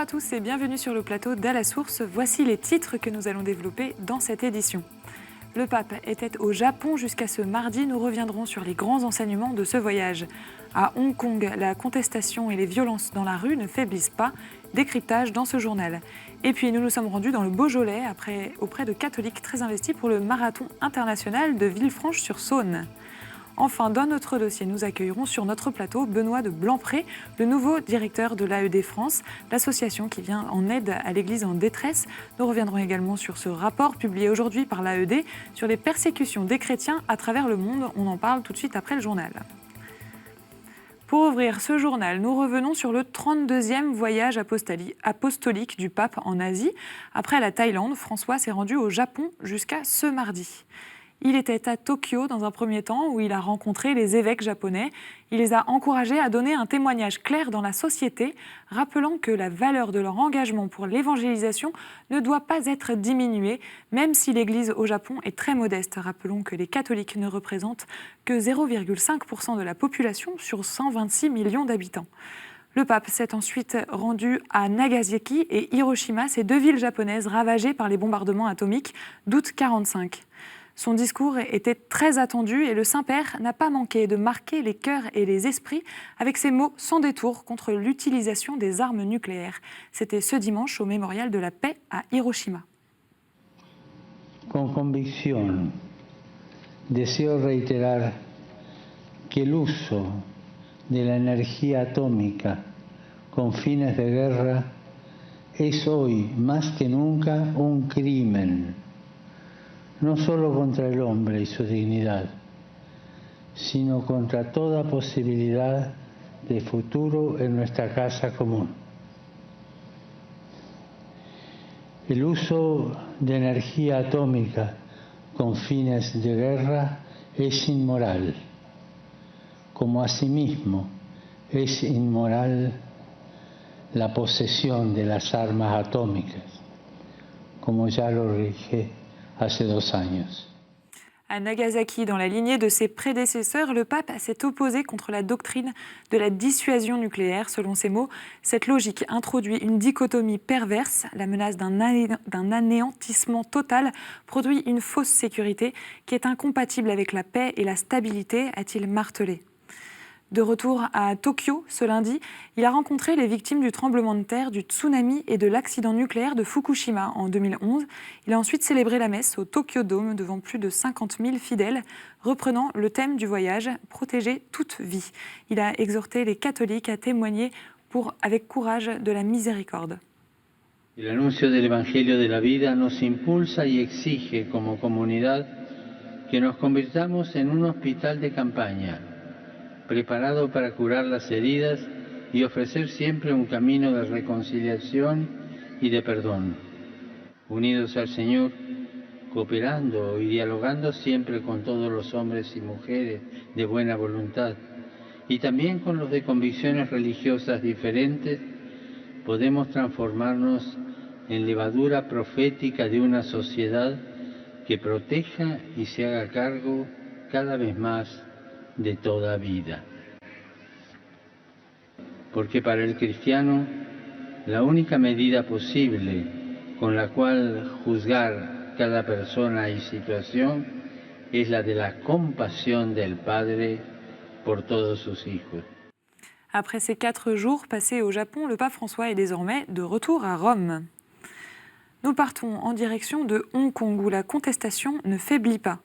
à tous et bienvenue sur le plateau d'À la Source. Voici les titres que nous allons développer dans cette édition. Le pape était au Japon jusqu'à ce mardi. Nous reviendrons sur les grands enseignements de ce voyage. À Hong Kong, la contestation et les violences dans la rue ne faiblissent pas. Décryptage dans ce journal. Et puis nous nous sommes rendus dans le Beaujolais auprès de catholiques très investis pour le marathon international de Villefranche-sur-Saône. Enfin, dans notre dossier, nous accueillerons sur notre plateau Benoît de Blanpré, le nouveau directeur de l'AED France, l'association qui vient en aide à l'Église en détresse. Nous reviendrons également sur ce rapport publié aujourd'hui par l'AED sur les persécutions des chrétiens à travers le monde. On en parle tout de suite après le journal. Pour ouvrir ce journal, nous revenons sur le 32e voyage apostolique du pape en Asie. Après la Thaïlande, François s'est rendu au Japon jusqu'à ce mardi. Il était à Tokyo dans un premier temps où il a rencontré les évêques japonais. Il les a encouragés à donner un témoignage clair dans la société, rappelant que la valeur de leur engagement pour l'évangélisation ne doit pas être diminuée, même si l'Église au Japon est très modeste. Rappelons que les catholiques ne représentent que 0,5% de la population sur 126 millions d'habitants. Le pape s'est ensuite rendu à Nagasaki et Hiroshima, ces deux villes japonaises ravagées par les bombardements atomiques d'août 1945. Son discours était très attendu et le Saint-Père n'a pas manqué de marquer les cœurs et les esprits avec ses mots sans détour contre l'utilisation des armes nucléaires. C'était ce dimanche au Mémorial de la Paix à Hiroshima. Con convicción, deseo reiterar que el uso de la energía atómica con fines de guerra es hoy más que nunca un crimen. No solo contra el hombre y su dignidad, sino contra toda posibilidad de futuro en nuestra casa común. El uso de energía atómica con fines de guerra es inmoral, como asimismo es inmoral la posesión de las armas atómicas, como ya lo dije hace 2 años. À Nagasaki, dans la lignée de ses prédécesseurs, le pape s'est opposé contre la doctrine de la dissuasion nucléaire. Selon ses mots, cette logique introduit une dichotomie perverse. La menace d'un anéantissement total produit une fausse sécurité qui est incompatible avec la paix et la stabilité, a-t-il martelé. De retour à Tokyo ce lundi, il a rencontré les victimes du tremblement de terre, du tsunami et de l'accident nucléaire de Fukushima en 2011. Il a ensuite célébré la messe au Tokyo Dome devant plus de 50 000 fidèles, reprenant le thème du voyage, protéger toute vie. Il a exhorté les catholiques à témoigner avec courage de la miséricorde. El anuncio del Evangelio de la vida nos impulsa y exige como comunidad que nos convirtamos en un hospital de campaña, preparado para curar las heridas y ofrecer siempre un camino de reconciliación y de perdón. Unidos al Señor, cooperando y dialogando siempre con todos los hombres y mujeres de buena voluntad, y también con los de convicciones religiosas diferentes, podemos transformarnos en levadura profética de una sociedad que proteja y se haga cargo cada vez más de toda vida. Porque para el cristiano, la única medida posible con la cual juzgar cada persona y situación es la de la compasión del Padre por todos sus hijos. Après ces 4 jours passés au Japon, le pape François est désormais de retour à Rome. Nous partons en direction de Hong Kong où la contestation ne faiblit pas.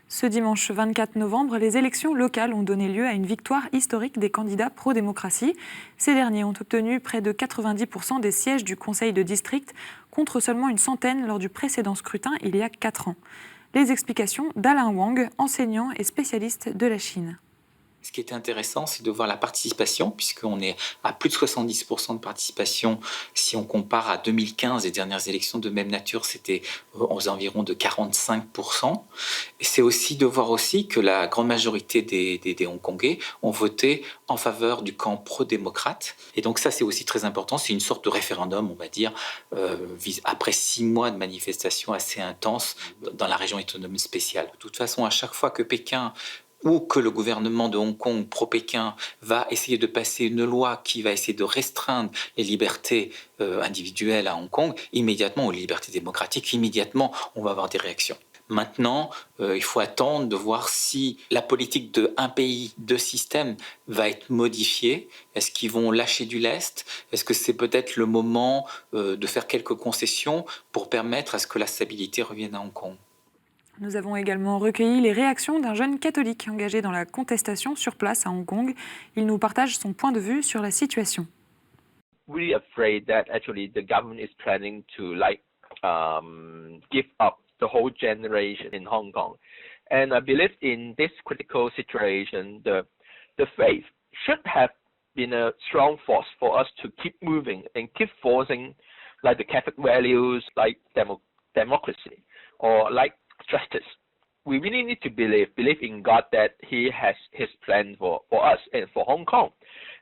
Ce dimanche 24 novembre, les élections locales ont donné lieu à une victoire historique des candidats pro-démocratie. Ces derniers ont obtenu près de 90% des sièges du conseil de district, contre seulement une centaine lors du précédent scrutin il y a 4 ans. Les explications d'Alain Wang, enseignant et spécialiste de la Chine. Ce qui est intéressant, c'est de voir la participation, puisqu'on est à plus de 70% de participation. Si on compare à 2015, les dernières élections de même nature, c'était aux environs de 45%. Et c'est aussi de voir aussi que la grande majorité des Hongkongais ont voté en faveur du camp pro-démocrate. Et donc ça, c'est aussi très important. C'est une sorte de référendum, on va dire, après 6 mois de manifestations assez intenses dans la région autonome spéciale. De toute façon, à chaque fois que Pékin ou que le gouvernement de Hong Kong pro-Pékin va essayer de passer une loi qui va essayer de restreindre les libertés individuelles à Hong Kong, immédiatement, ou les libertés démocratiques, immédiatement, on va avoir des réactions. Maintenant, il faut attendre de voir si la politique de un pays, deux systèmes va être modifiée. Est-ce qu'ils vont lâcher du lest? Est-ce que c'est peut-être le moment de faire quelques concessions pour permettre à ce que la stabilité revienne à Hong Kong? Nous avons également recueilli les réactions d'un jeune catholique engagé dans la contestation sur place à Hong Kong. Il nous partage son point de vue sur la situation. Really afraid that actually the government is planning to give up the whole generation in Hong Kong. And I believe in this critical situation, the faith should have been a strong force for us to keep moving and keep forcing like the Catholic values, like democracy or like justice. We really need to believe in God that He has His plan for us and for Hong Kong.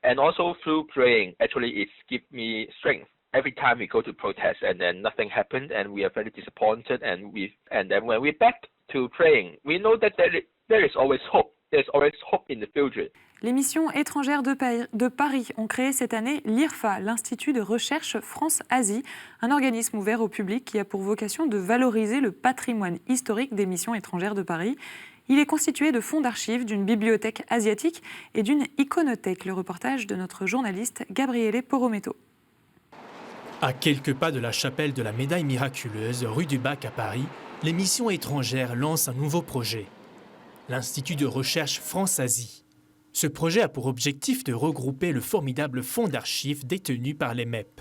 And also through praying, actually it gives me strength. Every time we go to protest and then nothing happened and we are very disappointed and then when we're back to praying, we know that there is always hope. There's always hope in the future. Les missions étrangères de Paris ont créé cette année l'IRFA, l'Institut de recherche France-Asie, un organisme ouvert au public qui a pour vocation de valoriser le patrimoine historique des missions étrangères de Paris. Il est constitué de fonds d'archives, d'une bibliothèque asiatique et d'une iconothèque. Le reportage de notre journaliste Gabriele Porometto. À quelques pas de la chapelle de la Médaille miraculeuse, rue du Bac à Paris, les missions étrangères lancent un nouveau projet, l'Institut de recherche France-Asie. Ce projet a pour objectif de regrouper le formidable fonds d'archives détenu par les MEP.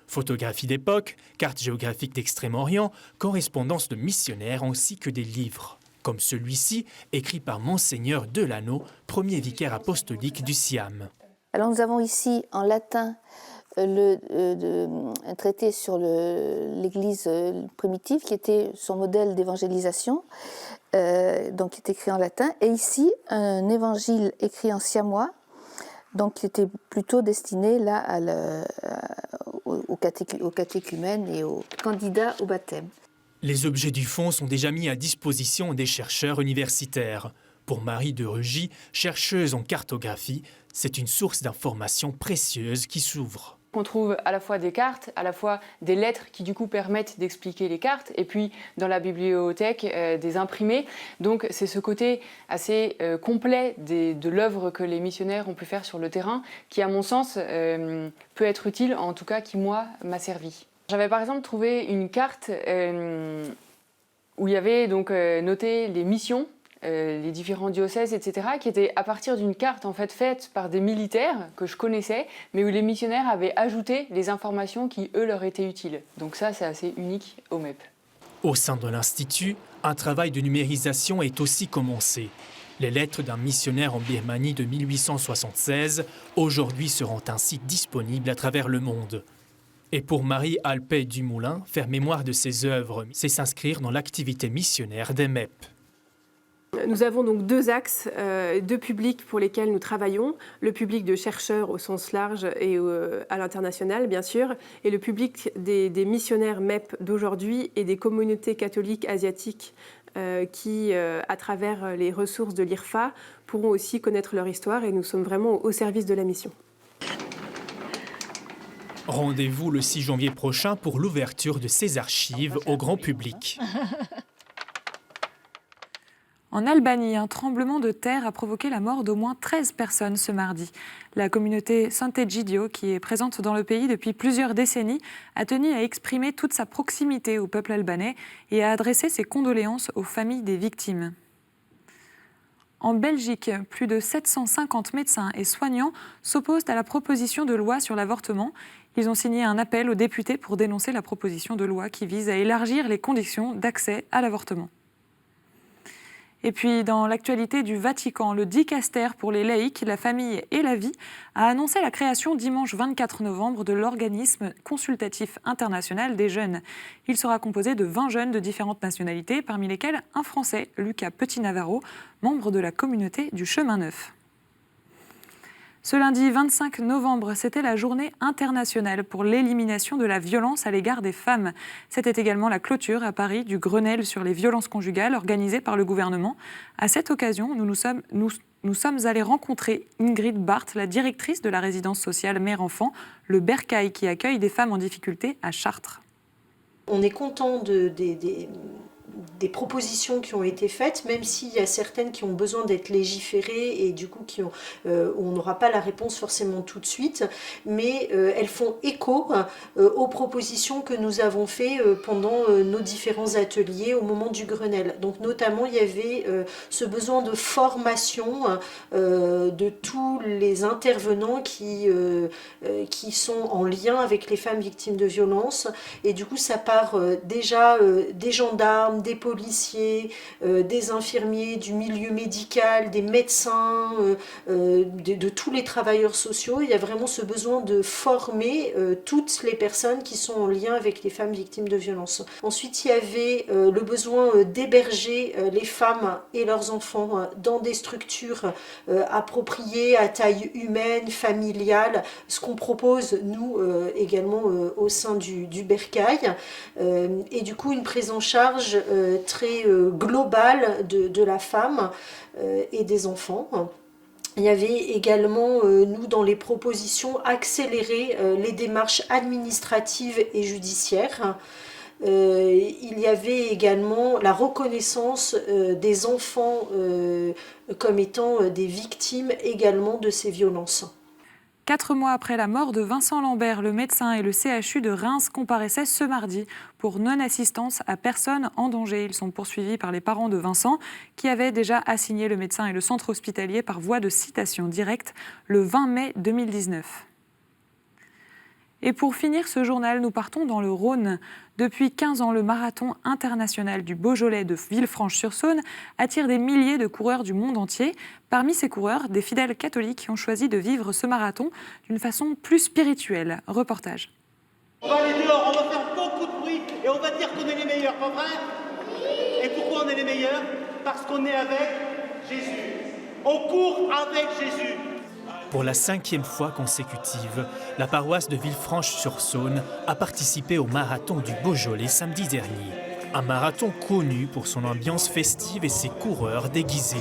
Photographies d'époque, cartes géographiques d'Extrême-Orient, correspondances de missionnaires ainsi que des livres, comme celui-ci, écrit par Monseigneur Delano, premier vicaire apostolique du Siam. Alors nous avons ici en latin un traité sur l'Église primitive qui était son modèle d'évangélisation, donc qui est écrit en latin, et ici un évangile écrit en siamois, donc qui était plutôt destiné là aux catéchumènes et aux candidats au baptême. Les objets du fonds sont déjà mis à disposition des chercheurs universitaires. Pour Marie de Rugy, chercheuse en cartographie, c'est une source d'informations précieuses qui s'ouvre. On trouve à la fois des cartes, à la fois des lettres qui du coup permettent d'expliquer les cartes, et puis dans la bibliothèque des imprimés. Donc c'est ce côté assez complet de l'œuvre que les missionnaires ont pu faire sur le terrain qui, à mon sens, peut être utile, en tout cas qui moi m'a servi. J'avais par exemple trouvé une carte où il y avait donc noté les missions, les différents diocèses, etc., qui étaient à partir d'une carte en fait faite par des militaires que je connaissais, mais où les missionnaires avaient ajouté les informations qui, eux, leur étaient utiles. Donc ça, c'est assez unique au MEP. Au sein de l'Institut, un travail de numérisation est aussi commencé. Les lettres d'un missionnaire en Birmanie de 1876, aujourd'hui seront ainsi disponibles à travers le monde. Et pour Marie Alpay Dumoulin, faire mémoire de ses œuvres, c'est s'inscrire dans l'activité missionnaire des MEP. Nous avons donc deux axes, deux publics pour lesquels nous travaillons. Le public de chercheurs au sens large et à l'international, bien sûr, et le public des missionnaires MEP d'aujourd'hui et des communautés catholiques asiatiques qui, à travers les ressources de l'IRFA, pourront aussi connaître leur histoire, et nous sommes vraiment au service de la mission. Rendez-vous le 6 janvier prochain pour l'ouverture de ces archives au grand public. En Albanie, un tremblement de terre a provoqué la mort d'au moins 13 personnes ce mardi. La communauté Sant'Egidio, qui est présente dans le pays depuis plusieurs décennies, a tenu à exprimer toute sa proximité au peuple albanais et à adresser ses condoléances aux familles des victimes. En Belgique, plus de 750 médecins et soignants s'opposent à la proposition de loi sur l'avortement. Ils ont signé un appel aux députés pour dénoncer la proposition de loi qui vise à élargir les conditions d'accès à l'avortement. Et puis, dans l'actualité du Vatican, le dicaster pour les laïcs, la famille et la vie a annoncé la création dimanche 24 novembre de l'organisme consultatif international des jeunes. Il sera composé de 20 jeunes de différentes nationalités, parmi lesquels un Français, Lucas Petit-Navarro, membre de la communauté du Chemin Neuf. Ce lundi 25 novembre, c'était la journée internationale pour l'élimination de la violence à l'égard des femmes. C'était également la clôture à Paris du Grenelle sur les violences conjugales organisé par le gouvernement. À cette occasion, nous sommes allés rencontrer Ingrid Barth, la directrice de la résidence sociale mère-enfant, le Bercail, qui accueille des femmes en difficulté à Chartres. On est content des propositions qui ont été faites, même s'il y a certaines qui ont besoin d'être légiférées et du coup on n'aura pas la réponse forcément tout de suite, mais elles font écho aux propositions que nous avons faites pendant nos différents ateliers au moment du Grenelle. Donc notamment il y avait ce besoin de formation de tous les intervenants qui sont en lien avec les femmes victimes de violences, et du coup ça part déjà des gendarmes, des policiers, des infirmiers, du milieu médical, des médecins, de tous les travailleurs sociaux. Il y a vraiment ce besoin de former toutes les personnes qui sont en lien avec les femmes victimes de violences. Ensuite, il y avait le besoin d'héberger les femmes et leurs enfants dans des structures appropriées à taille humaine, familiale, ce qu'on propose nous également au sein du Bercail, et du coup une prise en charge très globale de la femme et des enfants. Il y avait également, nous, dans les propositions, accélérer les démarches administratives et judiciaires. Il y avait également la reconnaissance des enfants comme étant des victimes également de ces violences. 4 mois après la mort de Vincent Lambert, le médecin et le CHU de Reims comparaissaient ce mardi pour non-assistance à personne en danger. Ils sont poursuivis par les parents de Vincent qui avaient déjà assigné le médecin et le centre hospitalier par voie de citation directe le 20 mai 2019. Et pour finir ce journal, nous partons dans le Rhône. Depuis 15 ans, le marathon international du Beaujolais de Villefranche-sur-Saône attire des milliers de coureurs du monde entier. Parmi ces coureurs, des fidèles catholiques ont choisi de vivre ce marathon d'une façon plus spirituelle. Reportage. On va aller dehors, on va faire beaucoup de bruit et on va dire qu'on est les meilleurs, pas vrai? Et pourquoi on est les meilleurs? Parce qu'on est avec Jésus. On court avec Jésus. Pour la 5e fois consécutive, la paroisse de Villefranche-sur-Saône a participé au marathon du Beaujolais samedi dernier. Un marathon connu pour son ambiance festive et ses coureurs déguisés.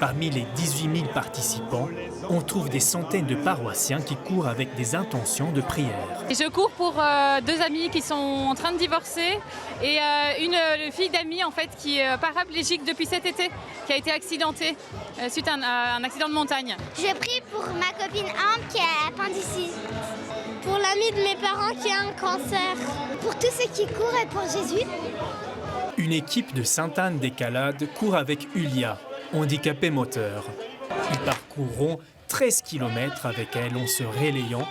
Parmi les 18 000 participants, on trouve des centaines de paroissiens qui courent avec des intentions de prière. Je cours pour 2 amis qui sont en train de divorcer et une fille d'amis en fait, qui est paraplégique depuis cet été, qui a été accidentée suite à un accident de montagne. Je prie pour ma copine Ambre qui a appendicite, pour l'ami de mes parents qui a un cancer, pour tous ceux qui courent et pour Jésus. Une équipe de Sainte-Anne-des-Calades court avec Ulia, handicapée moteur. Ils parcourront 13 km avec elle en se relayant.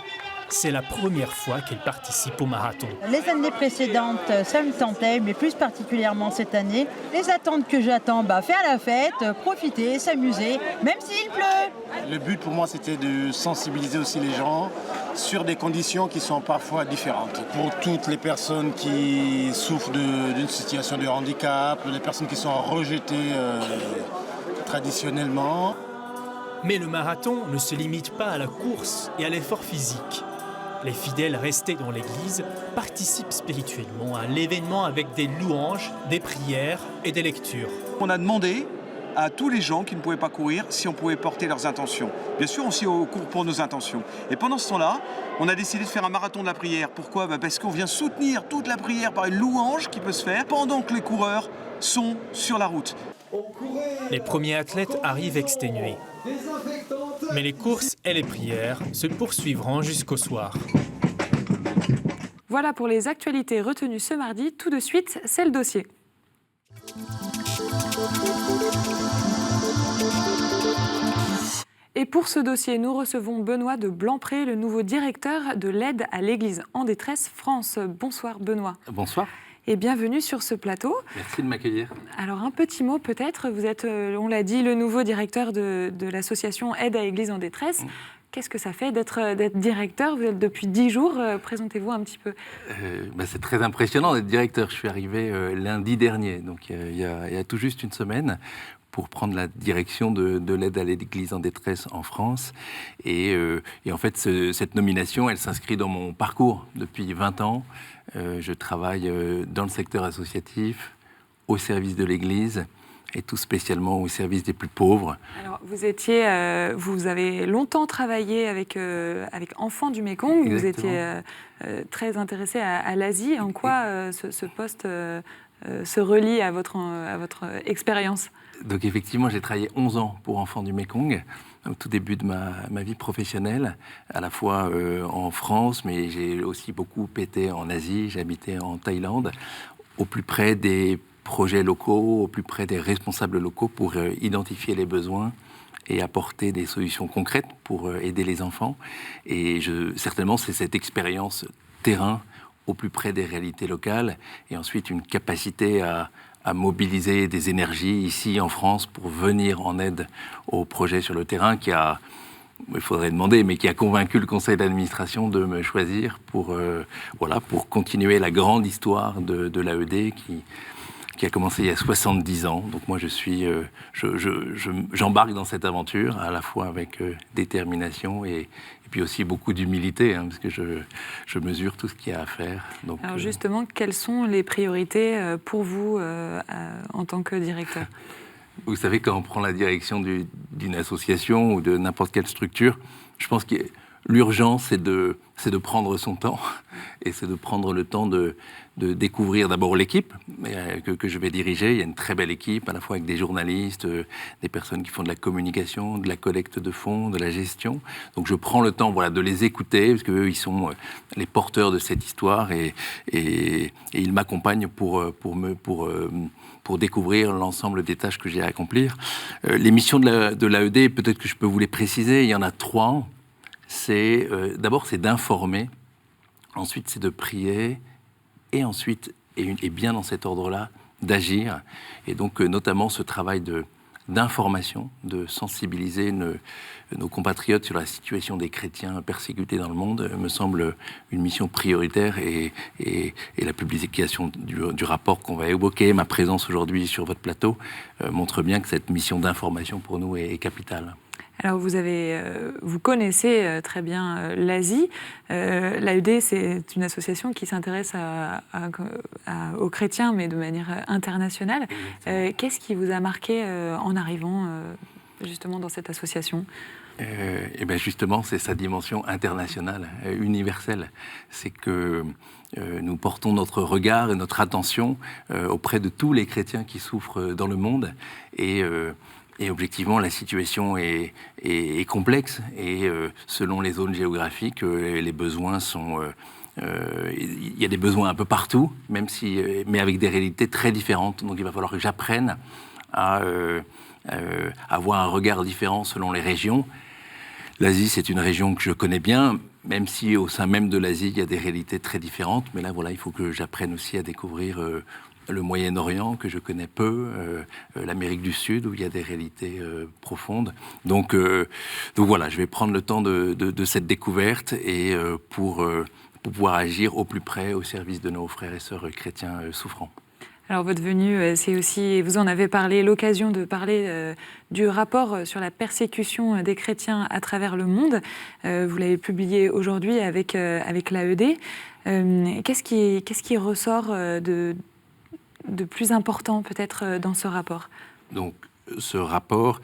C'est la première fois qu'elle participe au marathon. Les années précédentes, ça me tentait, mais plus particulièrement cette année. Les attentes que j'attends, faire la fête, profiter, s'amuser, même s'il pleut. Le but pour moi, c'était de sensibiliser aussi les gens sur des conditions qui sont parfois différentes. Pour toutes les personnes qui souffrent d'une situation de handicap, les personnes qui sont rejetées traditionnellement. Mais le marathon ne se limite pas à la course et à l'effort physique. Les fidèles restés dans l'église participent spirituellement à l'événement avec des louanges, des prières et des lectures. On a demandé à tous les gens qui ne pouvaient pas courir si on pouvait porter leurs intentions. Bien sûr, on s'y court pour nos intentions. Et pendant ce temps-là, on a décidé de faire un marathon de la prière. Pourquoi ? Parce qu'on vient soutenir toute la prière par une louange qui peut se faire pendant que les coureurs sont sur la route. Les premiers athlètes arrivent exténués. Mais les courses et les prières se poursuivront jusqu'au soir. Voilà pour les actualités retenues ce mardi. Tout de suite, c'est le dossier. Et pour ce dossier, nous recevons Benoît de Blanpré, le nouveau directeur de l'aide à l'Église en détresse France. Bonsoir Benoît. Bonsoir. Et bienvenue sur ce plateau. Merci de m'accueillir. Alors un petit mot peut-être, vous êtes, on l'a dit, le nouveau directeur de l'association Aide à l'Église en détresse. Qu'est-ce que ça fait d'être directeur? Vous êtes depuis 10 jours, présentez-vous un petit peu. C'est très impressionnant d'être directeur. Je suis arrivé lundi dernier, donc il y a tout juste une semaine. pour prendre la direction de l'aide à l'Église en détresse en France. Et en fait, cette nomination, elle s'inscrit dans mon parcours depuis 20 ans. Je travaille dans le secteur associatif, au service de l'Église, et tout spécialement au service des plus pauvres. Alors, vous avez longtemps travaillé avec Enfants du Mékong. Exactement. Vous étiez très intéressé à l'Asie. En quoi ce poste se relie à votre expérience? Donc effectivement, j'ai travaillé 11 ans pour Enfants du Mékong, au tout début de ma vie professionnelle, à la fois en France, mais j'ai aussi beaucoup été en Asie. J'habitais en Thaïlande, au plus près des projets locaux, au plus près des responsables locaux pour identifier les besoins et apporter des solutions concrètes pour aider les enfants. Et certainement, c'est cette expérience terrain au plus près des réalités locales et ensuite une capacité à mobiliser des énergies ici en France pour venir en aide aux projets sur le terrain il faudrait demander, mais qui a convaincu le conseil d'administration de me choisir pour continuer la grande histoire de l'AED qui a commencé il y a 70 ans. Donc moi, j'embarque dans cette aventure, à la fois avec détermination et puis aussi beaucoup d'humilité, parce que je mesure tout ce qu'il y a à faire. Donc, alors justement, quelles sont les priorités pour vous en tant que directeur? Vous savez, quand on prend la direction d'une association ou de n'importe quelle structure, je pense que l'urgence, c'est de prendre son temps, et c'est de prendre le temps de découvrir d'abord l'équipe que je vais diriger. Il y a une très belle équipe, à la fois avec des journalistes, des personnes qui font de la communication, de la collecte de fonds, de la gestion. Donc je prends le temps de les écouter, parce qu'eux, ils sont les porteurs de cette histoire, et ils m'accompagnent pour découvrir l'ensemble des tâches que j'ai à accomplir. Les missions de l'AED, peut-être que je peux vous les préciser, il y en a 3. D'abord, c'est d'informer, ensuite c'est de prier, et ensuite, et bien dans cet ordre-là, d'agir. Et donc, notamment ce travail d'information, de sensibiliser nos compatriotes sur la situation des chrétiens persécutés dans le monde, me semble une mission prioritaire, et la publication du rapport qu'on va évoquer, ma présence aujourd'hui sur votre plateau, montre bien que cette mission d'information pour nous est capitale. Alors vous connaissez très bien l'Asie. L'AED, c'est une association qui s'intéresse aux chrétiens, mais de manière internationale. Qu'est-ce qui vous a marqué en arrivant justement dans cette association ? Et bien justement, c'est sa dimension internationale, universelle. C'est que nous portons notre regard et notre attention auprès de tous les chrétiens qui souffrent dans le monde. Et objectivement, la situation est complexe, et selon les zones géographiques, les besoins sont... il y a des besoins un peu partout, mais avec des réalités très différentes. Donc il va falloir que j'apprenne à avoir un regard différent selon les régions. L'Asie, c'est une région que je connais bien, même si au sein même de l'Asie, il y a des réalités très différentes. Mais là, il faut que j'apprenne aussi à découvrir le Moyen-Orient, que je connais peu, l'Amérique du Sud, où il y a des réalités profondes. Donc voilà, je vais prendre le temps de cette découverte, et pour pouvoir agir au plus près au service de nos frères et sœurs chrétiens souffrants. Alors votre venue, c'est aussi, vous en avez parlé, l'occasion de parler du rapport sur la persécution des chrétiens à travers le monde. Vous l'avez publié aujourd'hui avec l'AED. Qu'est-ce qui ressort de plus important peut-être dans ce rapport? Donc ce rapport,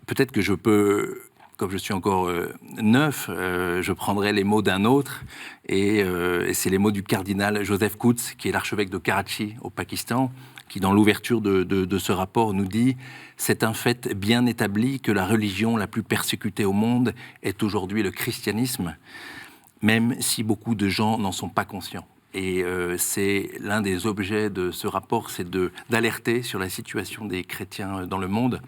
peut-être que je peux, comme je suis encore neuf, je prendrai les mots d'un autre, et c'est les mots du cardinal Joseph Coutts, qui est l'archevêque de Karachi au Pakistan, qui dans l'ouverture de ce rapport nous dit « C'est un fait bien établi que la religion la plus persécutée au monde est aujourd'hui le christianisme, même si beaucoup de gens n'en sont pas conscients ». Et c'est l'un des objets de ce rapport, c'est d'alerter sur la situation des chrétiens dans le monde,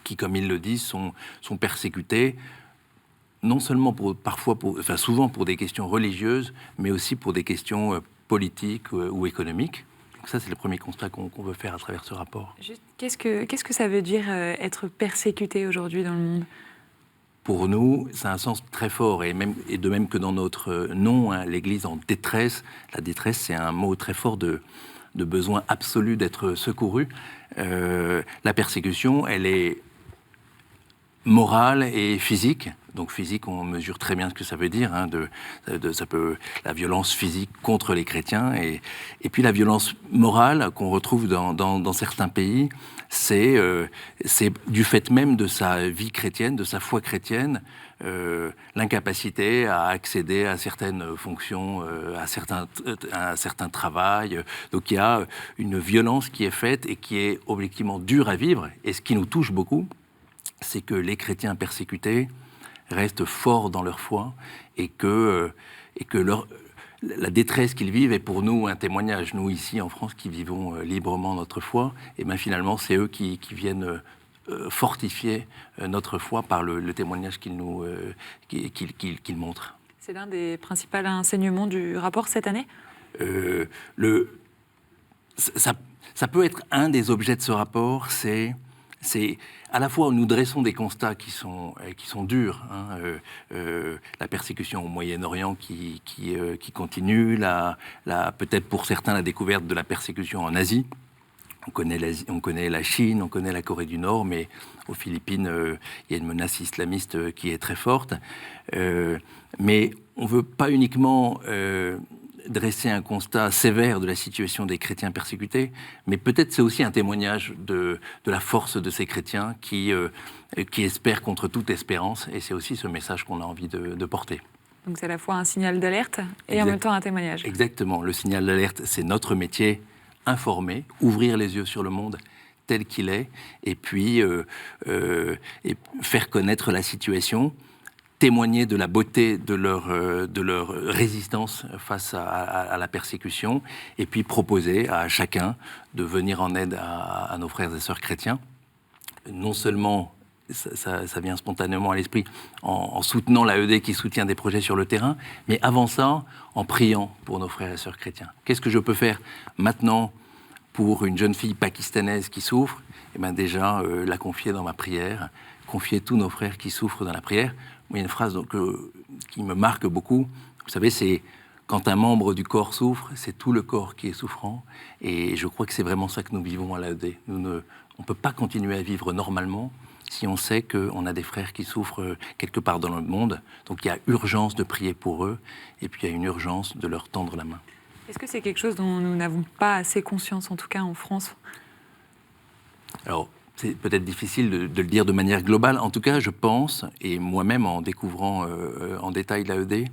qui, comme ils le disent, sont persécutés, non seulement souvent pour des questions religieuses, mais aussi pour des questions politiques ou économiques. Donc ça, c'est le premier constat qu'on veut faire à travers ce rapport. Qu'est-ce que ça veut dire être persécuté aujourd'hui dans le monde ? Pour nous, ça a un sens très fort, et de même que dans notre nom, l'Église en détresse. La détresse, c'est un mot très fort de besoin absolu d'être secourus. La persécution, elle est morale et physique. Donc physique, on mesure très bien ce que ça veut dire, hein, la violence physique contre les chrétiens. Et puis la violence morale qu'on retrouve dans certains pays, c'est du fait même de sa vie chrétienne, de sa foi chrétienne, l'incapacité à accéder à certaines fonctions, à certains travail. Donc il y a une violence qui est faite et qui est objectivement dure à vivre. Et ce qui nous touche beaucoup, c'est que les chrétiens persécutés restent forts dans leur foi et que la détresse qu'ils vivent est pour nous un témoignage. Nous, ici, en France, qui vivons librement notre foi, et bien finalement, c'est eux qui viennent fortifier notre foi par le témoignage qu'ils montrent. C'est l'un des principaux enseignements du rapport cette année ? Ça peut être un des objets de ce rapport, c'est à la fois nous dressons des constats qui sont durs, hein, la persécution au Moyen-Orient qui continue, peut-être pour certains la découverte de la persécution en Asie. On connaît la Chine, on connaît la Corée du Nord, mais aux Philippines, il y a une menace islamiste qui est très forte. Mais on ne veut pas uniquement dresser un constat sévère de la situation des chrétiens persécutés, mais peut-être c'est aussi un témoignage de la force de ces chrétiens qui espèrent contre toute espérance, et c'est aussi ce message qu'on a envie de porter. Donc c'est à la fois un signal d'alerte et en même temps un témoignage. Exactement, le signal d'alerte, c'est notre métier, informer, ouvrir les yeux sur le monde tel qu'il est, et puis et faire connaître la situation, témoigner de la beauté de leur résistance face à la persécution, et puis proposer à chacun de venir en aide à nos frères et sœurs chrétiens. Non seulement, ça vient spontanément à l'esprit, en soutenant l'AED qui soutient des projets sur le terrain, mais avant ça, en priant pour nos frères et sœurs chrétiens. Qu'est-ce que je peux faire maintenant pour une jeune fille pakistanaise qui souffre ? Eh bien déjà, la confier dans ma prière, confier tous nos frères qui souffrent dans la prière. Il y a une phrase qui me marque beaucoup. Vous savez, c'est quand un membre du corps souffre, c'est tout le corps qui est souffrant. Et je crois que c'est vraiment ça que nous vivons à l'AED. On ne peut pas continuer à vivre normalement si on sait qu'on a des frères qui souffrent quelque part dans le monde. Donc il y a urgence de prier pour eux, et puis il y a une urgence de leur tendre la main. Est-ce que c'est quelque chose dont nous n'avons pas assez conscience, en tout cas en France ? Alors, c'est peut-être difficile de le dire de manière globale. En tout cas, je pense, et moi-même en découvrant en détail l'AED,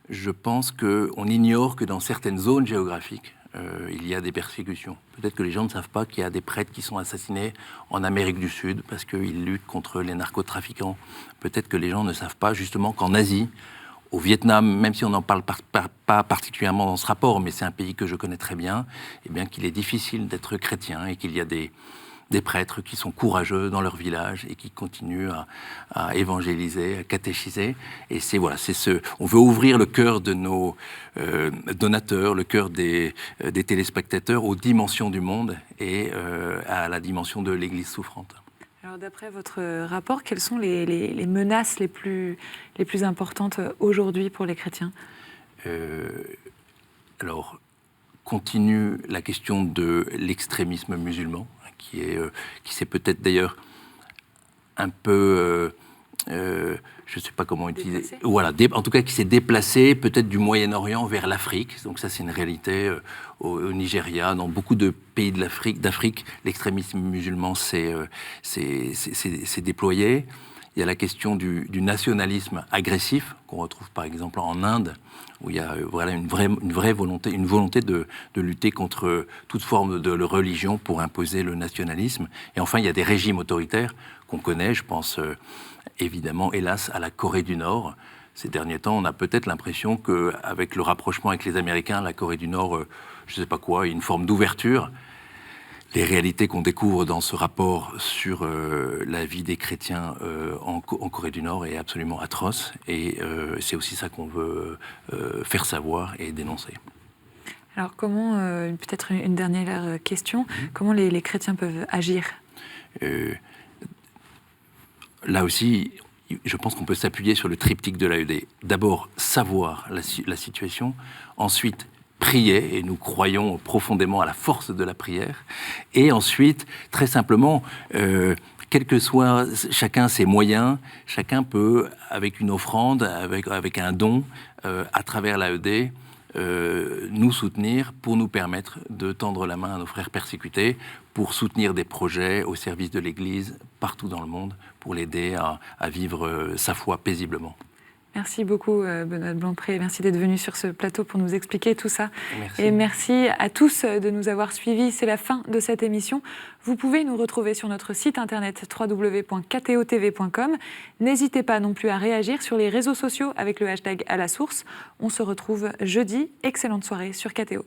je pense qu'on ignore que dans certaines zones géographiques, il y a des persécutions. Peut-être que les gens ne savent pas qu'il y a des prêtres qui sont assassinés en Amérique du Sud parce qu'ils luttent contre les narcotrafiquants. Peut-être que les gens ne savent pas justement qu'en Asie, au Vietnam, même si on n'en parle pas particulièrement dans ce rapport, mais c'est un pays que je connais très bien, eh bien qu'il est difficile d'être chrétien et qu'il y a des prêtres qui sont courageux dans leur village et qui continuent à évangéliser, à catéchiser. Et on veut ouvrir le cœur de nos donateurs, le cœur des téléspectateurs aux dimensions du monde et à la dimension de l'Église souffrante. Alors d'après votre rapport, quelles sont les menaces les plus importantes aujourd'hui pour les chrétiens ? Alors, continue la question de l'extrémisme musulman, qui s'est peut-être d'ailleurs un peu, je ne sais pas comment utiliser, voilà, en tout cas qui s'est déplacé peut-être du Moyen-Orient vers l'Afrique. Donc ça c'est une réalité au Nigeria, dans beaucoup de pays de d'Afrique, l'extrémisme musulman s'est déployé. Il y a la question du nationalisme agressif qu'on retrouve par exemple en Inde, où il y a une vraie volonté de lutter contre toute forme de religion pour imposer le nationalisme. Et enfin, il y a des régimes autoritaires qu'on connaît. Je pense évidemment, hélas, à la Corée du Nord. Ces derniers temps, on a peut-être l'impression qu'avec le rapprochement avec les Américains, la Corée du Nord, je ne sais pas quoi, une forme d'ouverture. Les réalités qu'on découvre dans ce rapport sur la vie des chrétiens en Corée du Nord est absolument atroce. Et c'est aussi ça qu'on veut faire savoir et dénoncer. Alors comment, peut-être une dernière question, comment les chrétiens peuvent agir ? Là aussi, je pense qu'on peut s'appuyer sur le triptyque de l'AED. D'abord, savoir la situation. Ensuite, prier, et nous croyons profondément à la force de la prière. Et ensuite, très simplement, quel que soit chacun ses moyens, chacun peut, avec une offrande, avec un don, à travers l'AED, nous soutenir pour nous permettre de tendre la main à nos frères persécutés, pour soutenir des projets au service de l'Église partout dans le monde, pour l'aider à vivre sa foi paisiblement. Merci beaucoup Benoît de Blanpré, merci d'être venu sur ce plateau pour nous expliquer tout ça. Merci. Et merci à tous de nous avoir suivis, c'est la fin de cette émission. Vous pouvez nous retrouver sur notre site internet www.ktotv.com. N'hésitez pas non plus à réagir sur les réseaux sociaux avec le hashtag #AlaSource. On se retrouve jeudi, excellente soirée sur KTO.